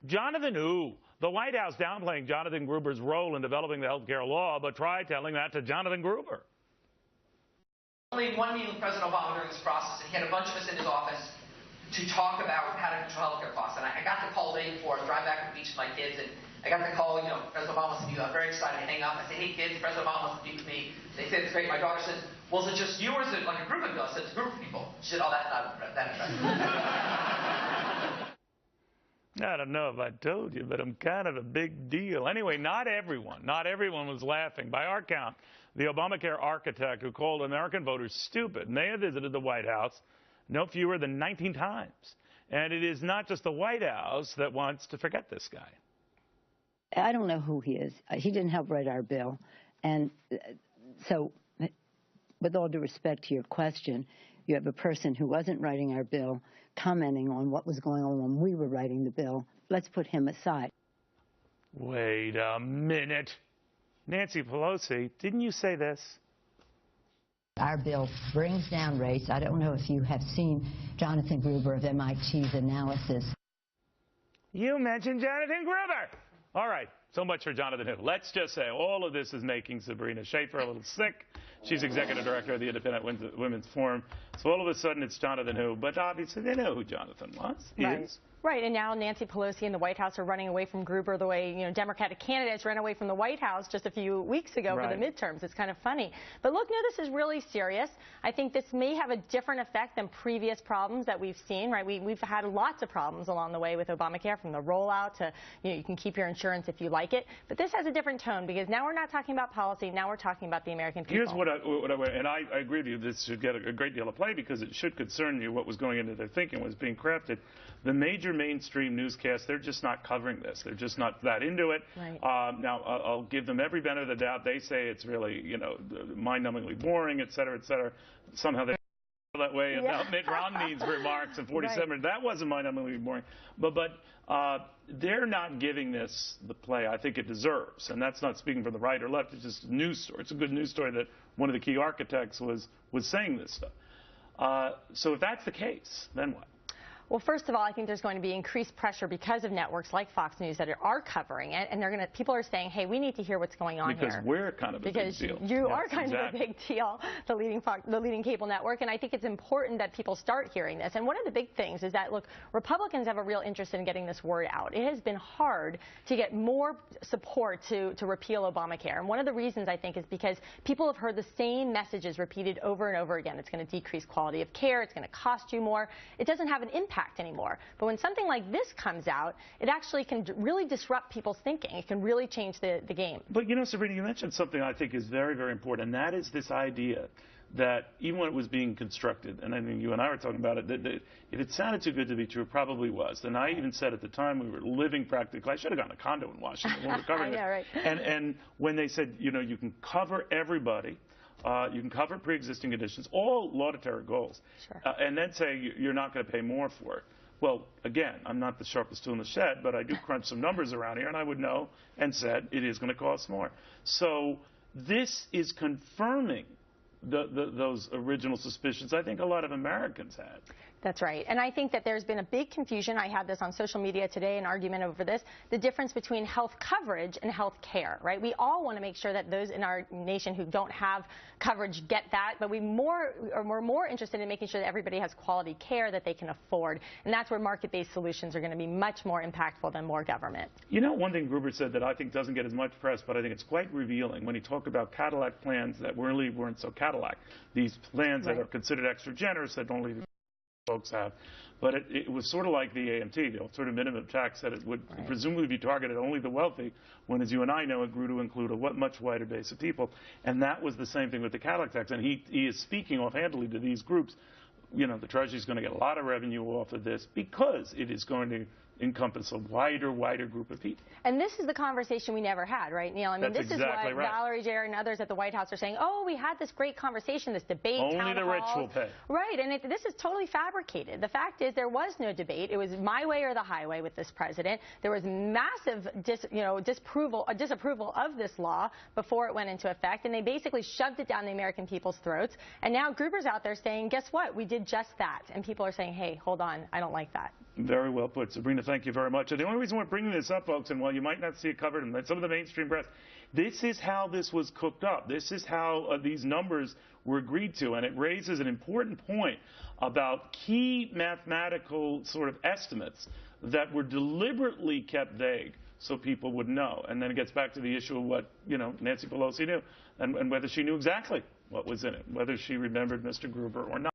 Jonathan who? The White House downplaying Jonathan Gruber's role in developing the health care law, but try telling that to Jonathan Gruber. Only one meeting with President Obama during this process, and he had a bunch of us in his office to talk about how to control health care costs. And I got the call the day before, I was driving back to the beach with my kids, and I got the call, President Obama wants to meet you. I'm very excited. I hang up. I say, hey kids, President Obama wants to meet with me. They said, it's great. My daughter says, well, is it just you or is it like a group of you? I said, it's a group of people. She said, oh, that's not that interesting. I don't know if I told you, but I'm kind of a big deal. Anyway, not everyone was laughing. By our count, the Obamacare architect who called American voters stupid may have visited the White House no fewer than 19 times. And it is not just the White House that wants to forget this guy. I don't know who he is. He didn't help write our bill. And so, with all due respect to your question, you have a person who wasn't writing our bill commenting on what was going on when we were writing the bill. Let's put him aside. Wait a minute. Nancy Pelosi, didn't you say this? Our bill brings down rates. I don't know if you have seen Jonathan Gruber of MIT's analysis. You mentioned Jonathan Gruber. All right, so much for Jonathan who. Let's just say all of this is making Sabrina Schaefer a little sick. She's executive director of the Independent Women's Forum. So all of a sudden it's Jonathan who, but obviously they know who Jonathan was. Right, and now Nancy Pelosi and the White House are running away from Gruber the way, Democratic candidates ran away from the White House just a few weeks ago for the midterms. It's kind of funny. But look, no, this is really serious. I think this may have a different effect than previous problems that we've seen, right? We've had lots of problems along the way with Obamacare, from the rollout to, you can keep your insurance if you like it. But this has a different tone because now we're not talking about policy, now we're talking about the American people. Here's what I agree with you, this should get a great deal of play because it should concern you what was going into their thinking, was being crafted. The major mainstream newscasts, they're just not covering this. They're just not that into it. Right. Now, I'll give them every benefit of the doubt. They say it's really, mind-numbingly boring, et cetera, et cetera. Somehow they feel that way about Mitt Romney's remarks in 47. Right. That wasn't mind-numbingly boring. But they're not giving this the play I think it deserves. And that's not speaking for the right or left. It's just a news story. It's a good news story that one of the key architects was saying this stuff. So if that's the case, then what? Well, first of all, I think there's going to be increased pressure because of networks like Fox News that are covering it, and people are saying, hey, we need to hear what's going on because here. Because we're kind of a big deal. You are kind of a big deal, the leading cable network, and I think it's important that people start hearing this. And one of the big things is that, look, Republicans have a real interest in getting this word out. It has been hard to get more support to repeal Obamacare, and one of the reasons, I think, is because people have heard the same messages repeated over and over again. It's going to decrease quality of care. It's going to cost you more. It doesn't have an impact anymore. But when something like this comes out, it actually can really disrupt people's thinking. It can really change the game. But, Sabrina, you mentioned something I think is very, very important, and that is this idea that even when it was being constructed, and I think you and I were talking about it, that if it sounded too good to be true, it probably was. And I even said at the time we were living practically, I should have gotten a condo in Washington when we were covering yeah, right. And when they said, you can cover everybody, you can cover pre-existing conditions, all laudatory goals, sure. And then say you're not going to pay more for it. Well, again, I'm not the sharpest tool in the shed, but I do crunch some numbers around here, and I would know and said it is going to cost more. So this is confirming those original suspicions I think a lot of Americans had. That's right. And I think that there's been a big confusion. I had this on social media today, an argument over this, the difference between health coverage and health care, right? We all want to make sure that those in our nation who don't have coverage get that, but we're more interested in making sure that everybody has quality care that they can afford. And that's where market-based solutions are going to be much more impactful than more government. One thing Gruber said that I think doesn't get as much press, but I think it's quite revealing when he talked about Cadillac plans that really weren't so Cadillac. These plans that are considered extra generous that only folks have. But it was sort of like the AMT, the alternative minimum tax, that it would presumably be targeted only the wealthy, when, as you and I know, it grew to include a much wider base of people. And that was the same thing with the Cadillac tax. And he is speaking offhandedly to these groups. The Treasury is going to get a lot of revenue off of this because it is going to encompass a wider group of people. And this is the conversation we never had, right, Neil? I mean, That's this exactly is what Valerie Jarrett and others at the White House are saying, oh, we had this great conversation, this debate, only the rich will pay. Right, and this is totally fabricated. The fact is there was no debate. It was my way or the highway with this president. There was massive disapproval of this law before it went into effect, and they basically shoved it down the American people's throats. And now Gruber's out there saying, guess what? We did just that. And people are saying, hey, hold on, I don't like that. Very well put. Sabrina, thank you very much. And the only reason we're bringing this up, folks, and while you might not see it covered in some of the mainstream press, this is how this was cooked up. This is how these numbers were agreed to. And it raises an important point about key mathematical sort of estimates that were deliberately kept vague so people would know. And then it gets back to the issue of what, Nancy Pelosi knew and whether she knew exactly what was in it, whether she remembered Mr. Gruber or not.